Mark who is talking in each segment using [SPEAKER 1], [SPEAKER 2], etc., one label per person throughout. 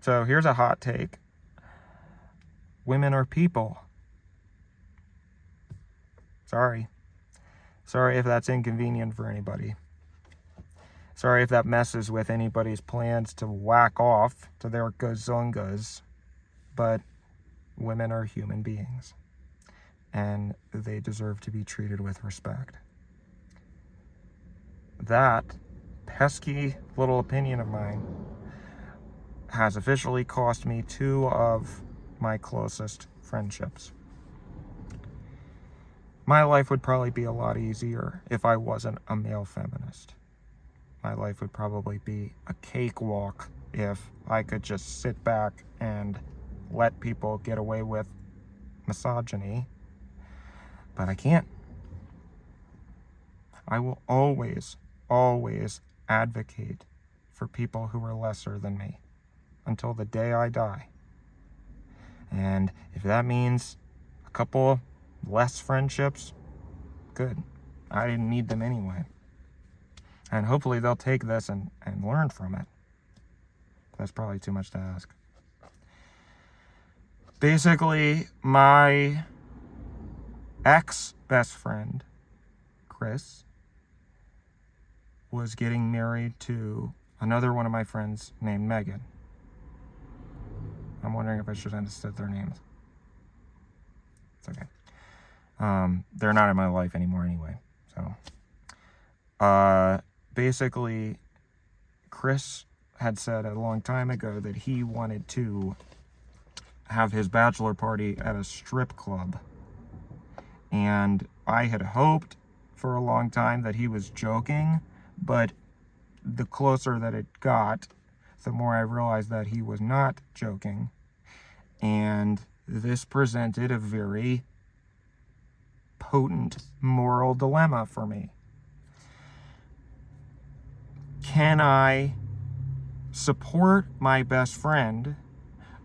[SPEAKER 1] So here's a hot take. Women are people. Sorry. Sorry if that's inconvenient for anybody. Sorry if that messes with anybody's plans to whack off to their gazungas. But women are human beings. And they deserve to be treated with respect. That pesky little opinion of mine has officially cost me 2 of my closest friendships. My life would probably be a lot easier if I wasn't a male feminist. My life would probably be a cakewalk if I could just sit back and let people get away with misogyny. But I can't. I will always advocate for people who are lesser than me until the day I die. And if that means a couple less friendships, good. I didn't need them anyway. And hopefully they'll take this and learn from it. That's probably too much to ask. Basically, my ex-best friend, Chris, was getting married to another one of my friends named Megan. I'm wondering if I should have said their names. It's okay. They're not in my life anymore anyway. So, basically, Chris had said a long time ago that he wanted to have his bachelor party at a strip club. And I had hoped for a long time that he was joking, but the closer that it got, the more I realized that he was not joking. And this presented a very potent moral dilemma for me. Can I support my best friend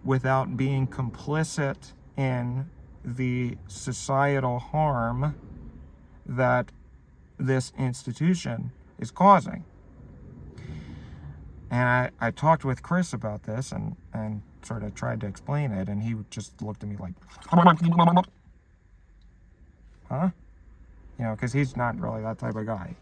[SPEAKER 1] without being complicit in the societal harm that this institution is causing? And I talked with Chris about this and sort of tried to explain it, and he just looked at me like, huh? You know, because he's not really that type of guy.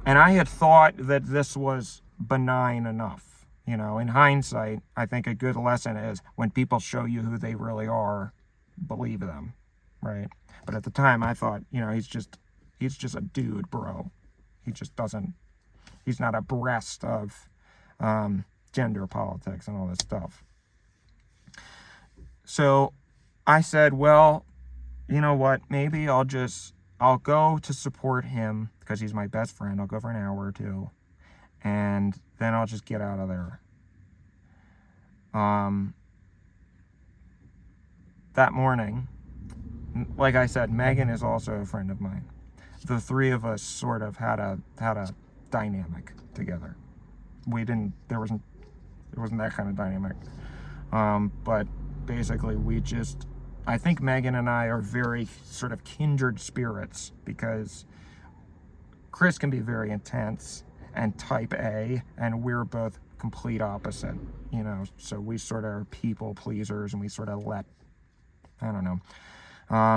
[SPEAKER 1] And I had thought that this was benign enough. You know, in hindsight, I think a good lesson is when people show you who they really are, believe them, right? But at the time, I thought, you know, he's just a dude, bro. He just doesn't, he's not abreast of gender politics and all this stuff. So I said, well, you know what? Maybe I'll go to support him because he's my best friend. I'll go for an hour or two, and then I'll just get out of there. That morning, like I said, Megan is also a friend of mine. The three of us sort of had a dynamic together. There wasn't that kind of dynamic. But basically I think Megan and I are very sort of kindred spirits, because Chris can be very intense and type A, and we're both complete opposite, you know, so we sort of are people pleasers, and we sort of I don't know.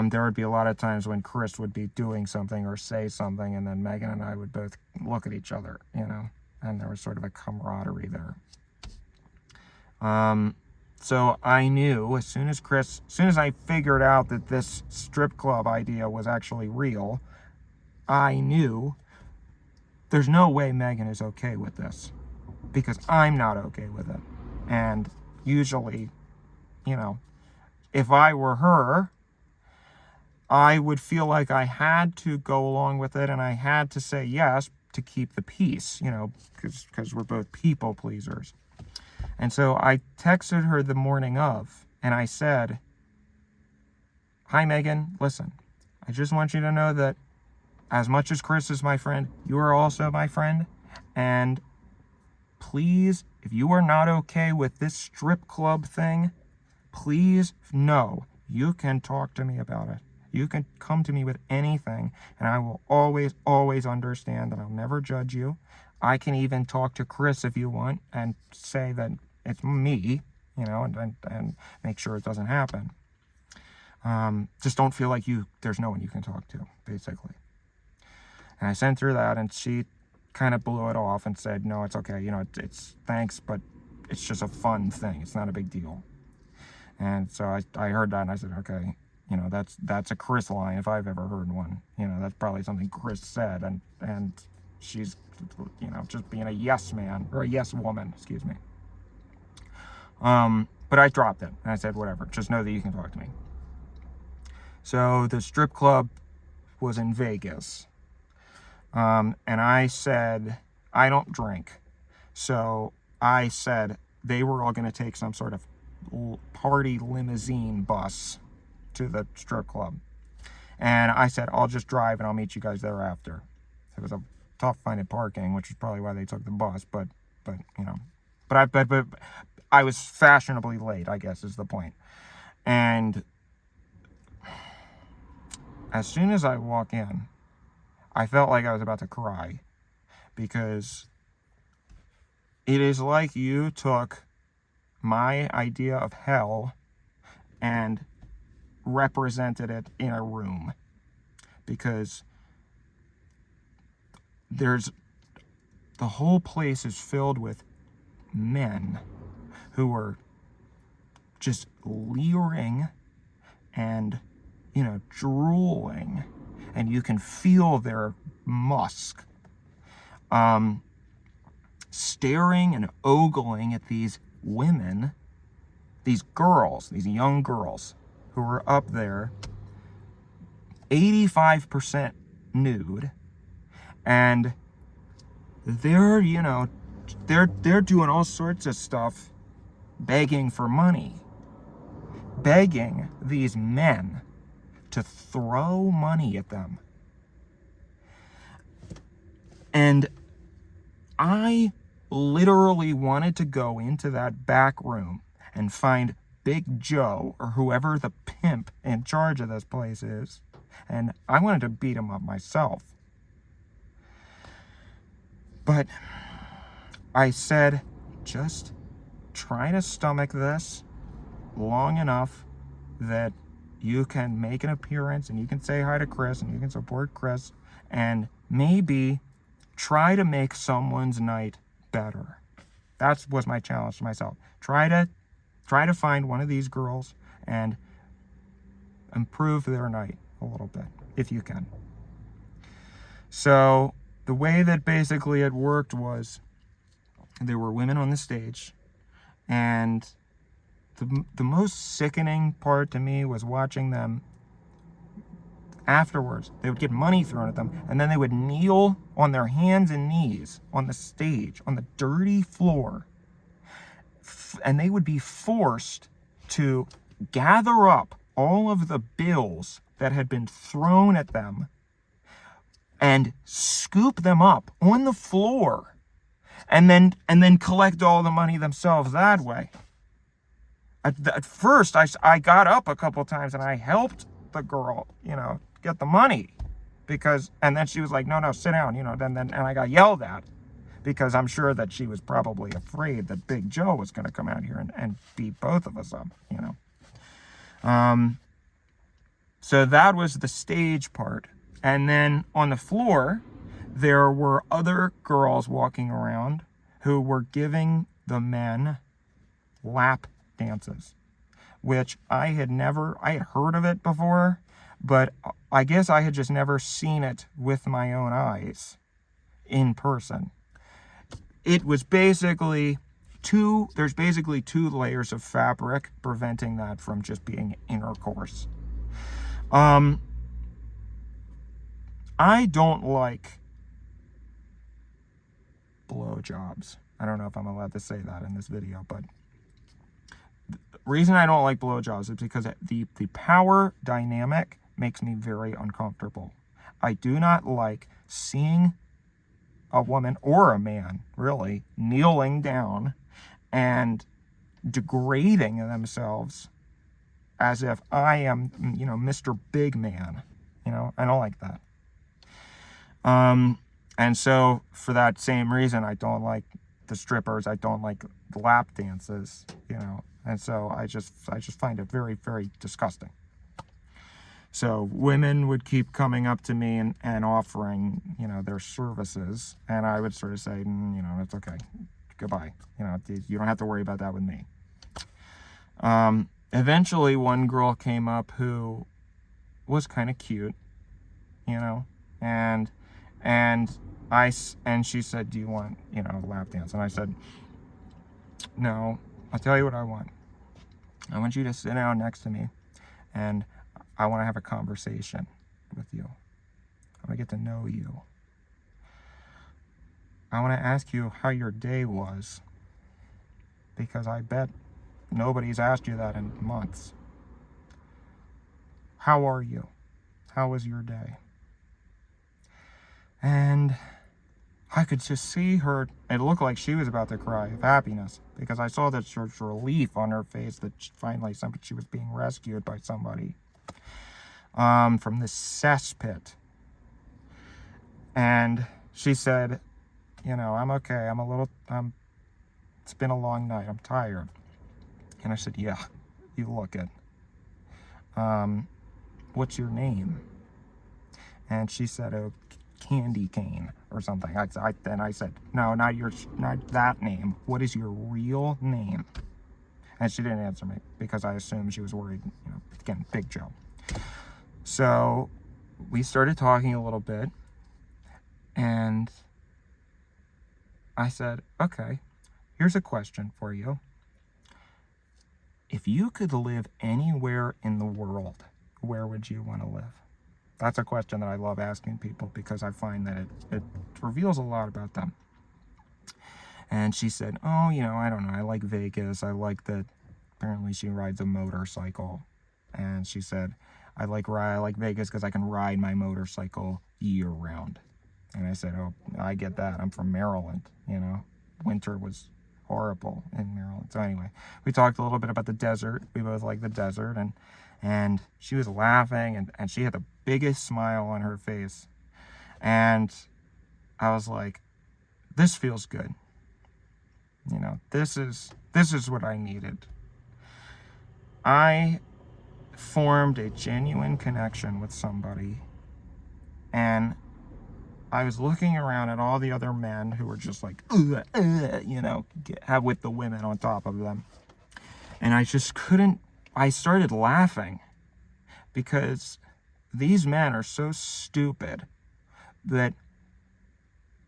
[SPEAKER 1] There would be a lot of times when Chris would be doing something or say something, and then Megan and I would both look at each other, you know, and there was sort of a camaraderie there. So I knew as soon as I figured out that this strip club idea was actually real, I knew there's no way Megan is okay with this, because I'm not okay with it. And usually, you know, if I were her, I would feel like I had to go along with it, and I had to say yes to keep the peace, you know, because we're both people pleasers. And so I texted her the morning of, and I said, "Hi, Megan, listen, I just want you to know that as much as Chris is my friend, you are also my friend. And please, if you are not okay with this strip club thing, please know you can talk to me about it. You can come to me with anything, and I will always understand, and I'll never judge you. I can even talk to Chris if you want and say that it's me, and make sure it doesn't happen. Just don't feel like there's no one you can talk to, basically. And I sent her that, and she kind of blew it off and said, no, it's okay. It's thanks, but it's just a fun thing. It's not a big deal. And so I heard that, and I said, okay, that's a Chris line if I've ever heard one. That's probably something Chris said, and she's, just being a yes man, or a yes woman, excuse me. But I dropped it, and I said, whatever, just know that you can talk to me. So the strip club was in Vegas. And I said, I don't drink. So I said they were all going to take some sort of party limousine bus to the strip club. And I said, I'll just drive and I'll meet you guys there after. It was a tough finding parking, which is probably why they took the bus, but I was fashionably late, I guess is the point. And as soon as I walk in, I felt like I was about to cry, because it is like you took my idea of hell and represented it in a room. Because the whole place is filled with men who are just leering and, drooling, and you can feel their musk, staring and ogling at these women, these young girls who are up there, 85% nude, and they're doing all sorts of stuff, begging for money, begging these men to throw money at them. And I literally wanted to go into that back room and find Big Joe, or whoever the pimp in charge of this place is, and I wanted to beat him up myself. But I said, just try to stomach this long enough that you can make an appearance and you can say hi to Chris and you can support Chris, and maybe try to make someone's night better. That was my challenge to myself. Try to find one of these girls and improve their night a little bit, if you can. So the way that basically it worked was there were women on the stage, and the most sickening part to me was watching them afterwards. They would get money thrown at them, and then they would kneel on their hands and knees on the stage, on the dirty floor, and they would be forced to gather up all of the bills that had been thrown at them and scoop them up on the floor, and then collect all the money themselves that way. At first, I got up a couple times and I helped the girl, get the money, and then she was like, no, sit down, and I got yelled at, because I'm sure that she was probably afraid that Big Joe was going to come out here and beat both of us up, So that was the stage part. And then on the floor, there were other girls walking around who were giving the men lap dances, which I had heard of it before, but I guess I had just never seen it with my own eyes in person. It was basically there's basically two layers of fabric preventing that from just being intercourse. I don't like blowjobs. I don't know if I'm allowed to say that in this video, but the reason I don't like blowjobs is because the power dynamic makes me very uncomfortable. I do not like seeing a woman, or a man, really, kneeling down and degrading themselves as if I am, Mr. Big Man. I don't like that. And so for that same reason, I don't like the strippers. I don't like the lap dances, you know. And so I just find it very, very disgusting. So women would keep coming up to me and offering, you know, their services. And I would sort of say, you know, it's okay. Goodbye. You know, you don't have to worry about that with me. Eventually, one girl came up who was kind of cute, you know, and she said, do you want, you know, a lap dance? And I said, no, I'll tell you what I want. I want you to sit down next to me, and I want to have a conversation with you. I want to get to know you. I want to ask you how your day was, because I bet nobody's asked you that in months. How are you? How was your day? And I could just see her. It looked like she was about to cry of happiness, because I saw that sort of relief on her face that finally she was being rescued by somebody from this cesspit. And she said, you know, I'm okay. It's been a long night. I'm tired. And I said, yeah, you look it. What's your name? And she said, oh, Candy Cane or something. Then I said, no, not that name. What is your real name? And she didn't answer me, because I assumed she was worried, you know, again, Big Joe. So we started talking a little bit, and I said, okay, here's a question for you. If you could live anywhere in the world, where would you want to live? That's a question that I love asking people, because I find that it reveals a lot about them. And she said, oh, you know, I don't know. I like Vegas. I like that apparently she rides a motorcycle. And she said, I like Vegas because I can ride my motorcycle year round. And I said, oh, I get that. I'm from Maryland, you know. Winter was horrible in Maryland. So anyway, we talked a little bit about the desert. We both like the desert. And she was laughing, and she had the biggest smile on her face. And I was like, this feels good. You know, this is what I needed. I formed a genuine connection with somebody, and I was looking around at all the other men who were just like, you know, have with the women on top of them. And I just couldn't, I started laughing, because these men are so stupid that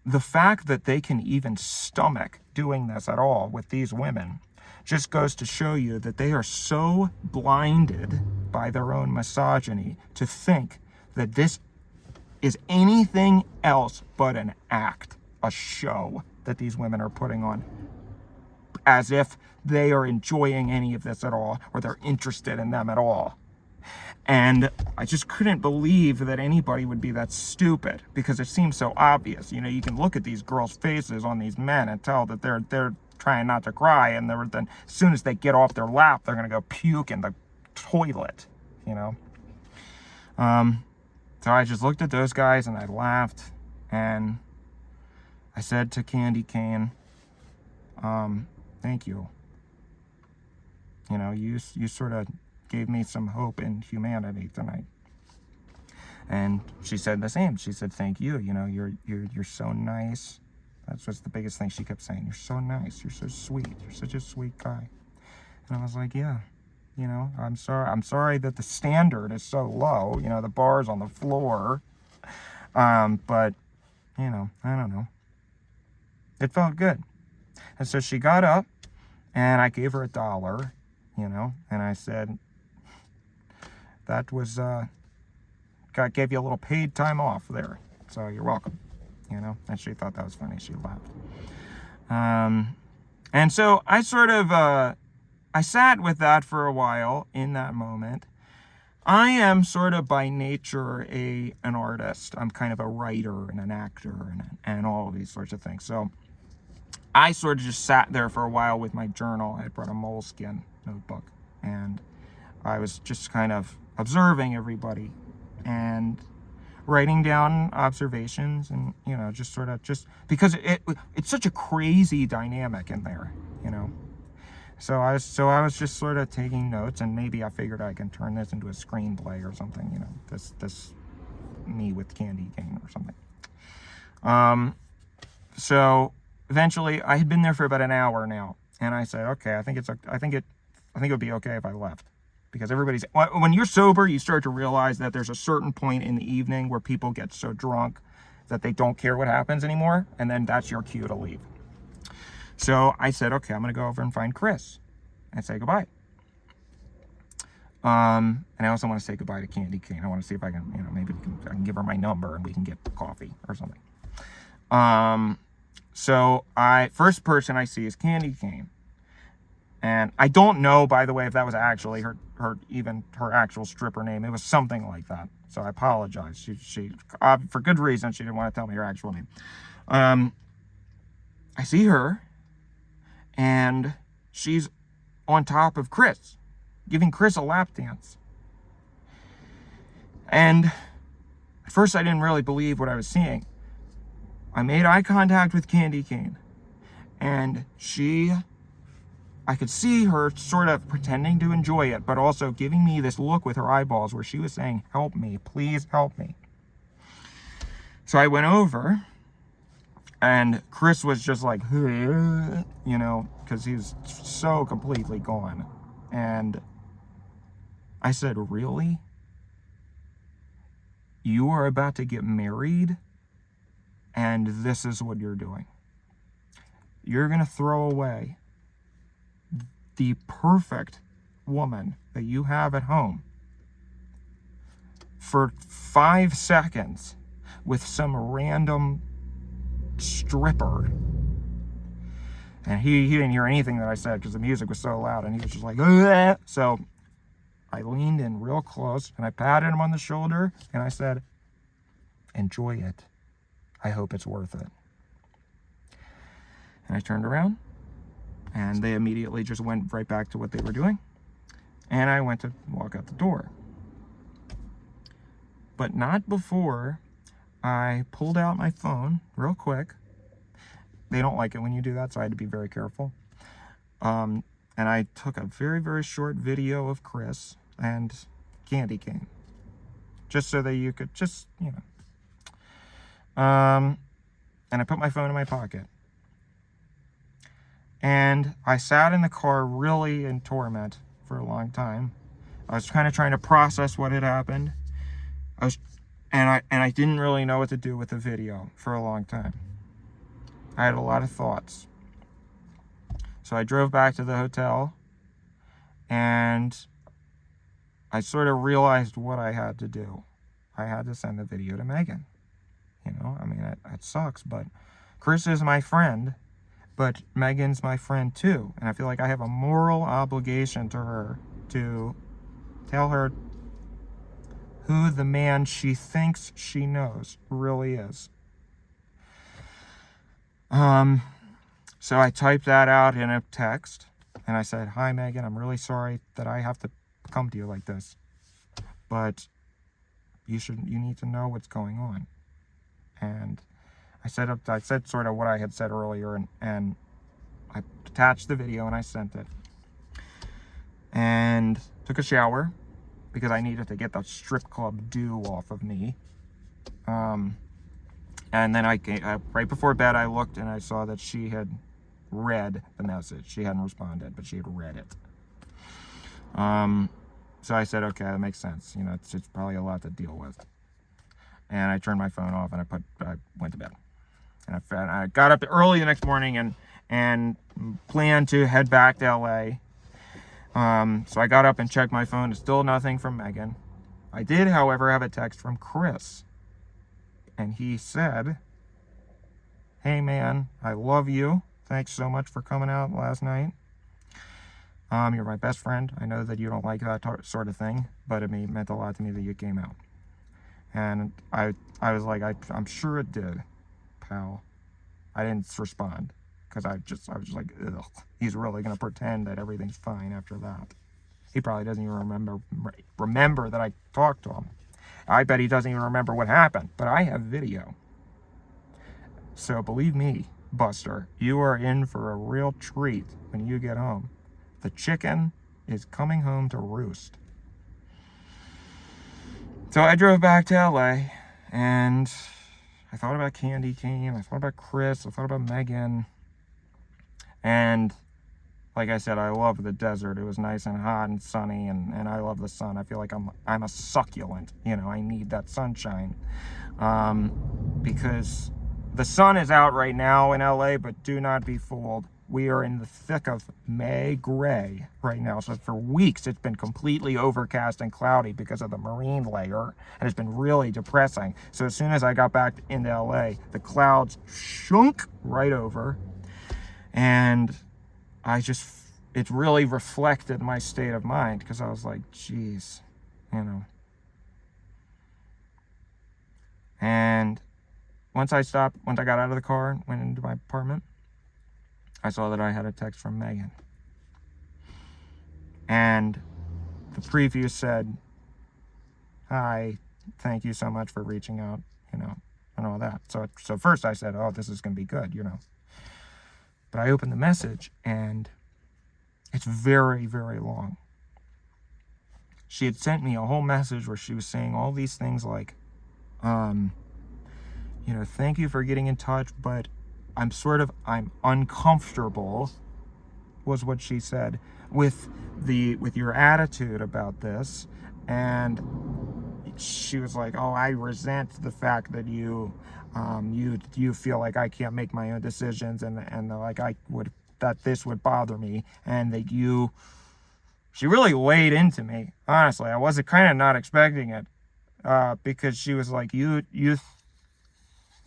[SPEAKER 1] the fact that they can even stomach doing this at all with these women just goes to show you that they are so blinded by their own misogyny to think that this is anything else but an act, a show that these women are putting on, as if they are enjoying any of this at all, or they're interested in them at all. And I just couldn't believe that anybody would be that stupid, because it seems so obvious. You know, you can look at these girls' faces on these men and tell that they're trying not to cry, and then as soon as they get off their lap, they're gonna go puke in the toilet, you know. So I just looked at those guys and I laughed, and I said to Candy Cane, thank you. You know, you sort of gave me some hope in humanity tonight. And she said the same. She said, thank you. You know, you're so nice. That's what's the biggest thing she kept saying. You're so nice. You're so sweet. You're such a sweet guy. And I was like, yeah, you know, I'm sorry that the standard is so low. You know, the bar's on the floor. But, you know, I don't know. It felt good. And so she got up, and I gave her $1, you know, and I said, that was, gave you a little paid time off there. So you're welcome, you know. And she thought that was funny. She laughed. And so I sort of, I sat with that for a while in that moment. I am sort of by nature an artist. I'm kind of a writer and an actor and all of these sorts of things. So I sort of just sat there for a while with my journal. I had brought a moleskin notebook, and I was just kind of observing everybody. And writing down observations and, just sort of because it's such a crazy dynamic in there, So I was just sort of taking notes, and maybe I figured I can turn this into a screenplay or something, this me with candy cane or something. So eventually I had been there for about an hour now, and I said, okay, I think it would be okay if I left. Because when you're sober, you start to realize that there's a certain point in the evening where people get so drunk that they don't care what happens anymore, and then that's your cue to leave. So I said, okay, I'm going to go over and find Chris and say goodbye. And I also want to say goodbye to Candy Cane. I want to see if I can, maybe I can give her my number and we can get coffee or something. So first person I see is Candy Cane. And I don't know, by the way, if that was actually her actual stripper name. It was something like that. So I apologize. She for good reason, she didn't want to tell me her actual name. I see her, and she's on top of Chris, giving Chris a lap dance. And at first I didn't really believe what I was seeing. I made eye contact with Candy Cane, and I could see her sort of pretending to enjoy it, but also giving me this look with her eyeballs where she was saying, help me, please help me. So I went over, and Chris was just like, because he was so completely gone. And I said, really? You are about to get married, and this is what you're doing. You're going to throw away the perfect woman that you have at home for 5 seconds with some random stripper. And he didn't hear anything that I said because the music was so loud, and he was just like, ugh. So I leaned in real close and I patted him on the shoulder and I said, enjoy it. I hope it's worth it. And I turned around, and they immediately just went right back to what they were doing. And I went to walk out the door. But not before I pulled out my phone real quick. They don't like it when you do that, so I had to be very careful. And I took a very, very short video of Chris and Candy Cane. Just so that you could just, and I put my phone in my pocket. And I sat in the car really in torment for a long time. I was kind of trying to process what had happened. And I didn't really know what to do with the video for a long time. I had a lot of thoughts. So I drove back to the hotel, and I sort of realized what I had to do. I had to send the video to Megan. It sucks, but Chris is my friend. But Megan's my friend too, and I feel like I have a moral obligation to her to tell her who the man she thinks she knows really is. So I typed that out in a text, and I said, hi Megan, I'm really sorry that I have to come to you like this, but you need to know what's going on. And I said sort of what I had said earlier, and I attached the video and I sent it. And took a shower because I needed to get the strip club dew off of me. And then right before bed, I looked and I saw that she had read the message. She hadn't responded, but she had read it. So I said, okay, that makes sense. It's probably a lot to deal with. And I turned my phone off and I went to bed. And I got up early the next morning and planned to head back to LA. So I got up and checked my phone. Still nothing from Megan. I did, however, have a text from Chris. And he said, hey man, I love you. Thanks so much for coming out last night. You're my best friend. I know that you don't like that sort of thing, but it meant a lot to me that you came out. And I was like, I'm sure it did, pal. I didn't respond because I was just like, ugh. He's really gonna pretend that everything's fine after that. He probably doesn't even remember that I talked to him. I bet he doesn't even remember what happened, but I have video. So believe me, Buster, you are in for a real treat when you get home. The chicken is coming home to roost. So I drove back to LA, and I thought about Candy Cane, I thought about Chris, I thought about Megan, and like I said, I love the desert. It was nice and hot and sunny, and I love the sun. I feel like I'm a succulent, I need that sunshine, because the sun is out right now in LA, but do not be fooled. We are in the thick of May gray right now. So for weeks, it's been completely overcast and cloudy because of the marine layer, and it's been really depressing. So as soon as I got back into LA, the clouds shunk right over, and it really reflected my state of mind, because I was like, geez, And once I got out of the car and went into my apartment, I saw that I had a text from Megan. And the preview said, "Hi, thank you so much for reaching out, and all that." So first I said, "Oh, this is going to be good, But I opened the message, and it's very, very long. She had sent me a whole message where she was saying all these things like, thank you for getting in touch, but I'm uncomfortable, was what she said, with your attitude about this. And she was like, "Oh, I resent the fact that you feel like I can't make my own decisions, and like that this would bother me, and that she really laid into me. Honestly, I was kind of not expecting it, because she was like,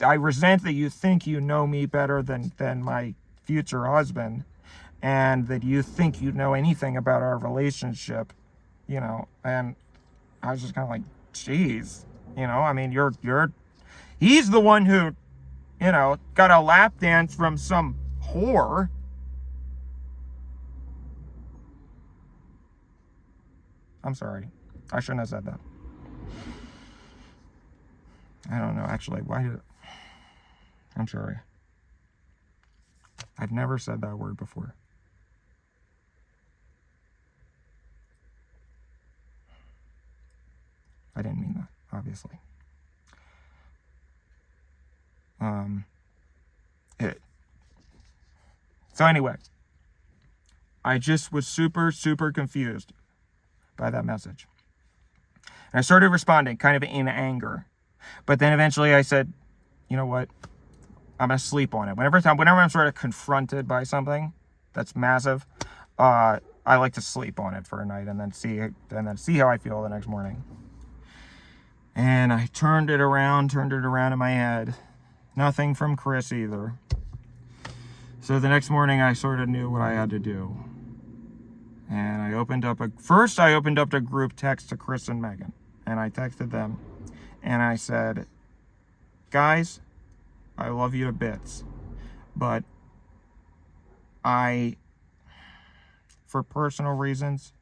[SPEAKER 1] I resent that you think you know me better than my future husband, and that you think you know anything about our relationship, and I was just kind of like, geez, I mean, he's the one who, got a lap dance from some whore. I'm sorry. I shouldn't have said that. I don't know, actually. I'm sorry. I've never said that word before. I didn't mean that, obviously. So anyway, I just was super, super confused by that message. And I started responding kind of in anger. But then eventually I said, you know what? I'm going to sleep on it. Whenever I'm sort of confronted by something that's massive, I like to sleep on it for a night and then see how I feel the next morning. And I turned it around in my head. Nothing from Chris either. So the next morning I sort of knew what I had to do. And I opened up a group text to Chris and Megan. And I texted them. And I said, "Guys, I love you to bits. But for personal reasons,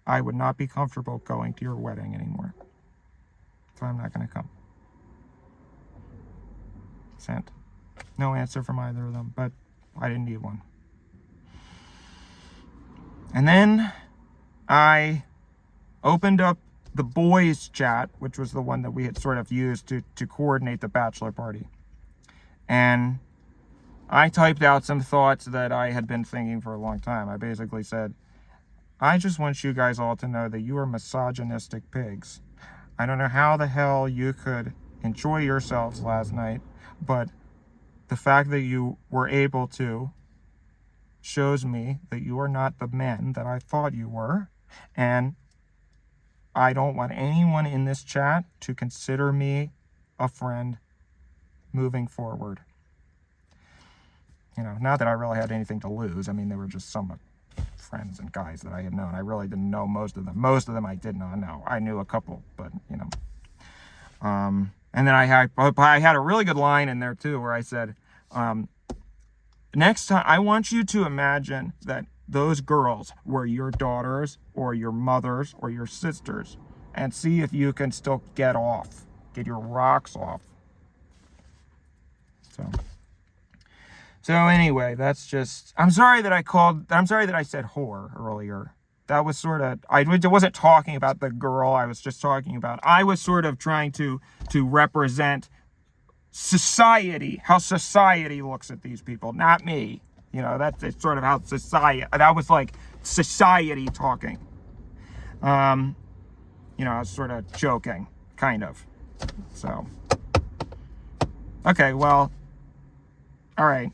[SPEAKER 1] I would not be comfortable going to your wedding anymore. So I'm not going to come." Sent. No answer from either of them, but I didn't need one. And then I opened up the boys' chat, which was the one that we had sort of used to coordinate the bachelor party. And I typed out some thoughts that I had been thinking for a long time. I basically said, "I just want you guys all to know that you are misogynistic pigs. I don't know how the hell you could enjoy yourselves last night, but the fact that you were able to shows me that you are not the men that I thought you were, and I don't want anyone in this chat to consider me a friend moving forward." Not that I really had anything to lose. I mean, they were just some friends and guys that I had known. I really didn't know most of them. Most of them I did not know. I knew a couple, but, and then I had a really good line in there, too, where I said, next time, I want you to imagine that those girls were your daughters or your mothers or your sisters, and see if you can still get your rocks off. So anyway, that's just, I'm sorry that I said whore earlier. That was sort of, I wasn't talking about the girl. I was just talking about, I was sort of trying to represent society, how society looks at these people, not me. You know, that's sort of how society, that was like society talking. You know, I was sort of joking, kind of. So, okay, well, all right.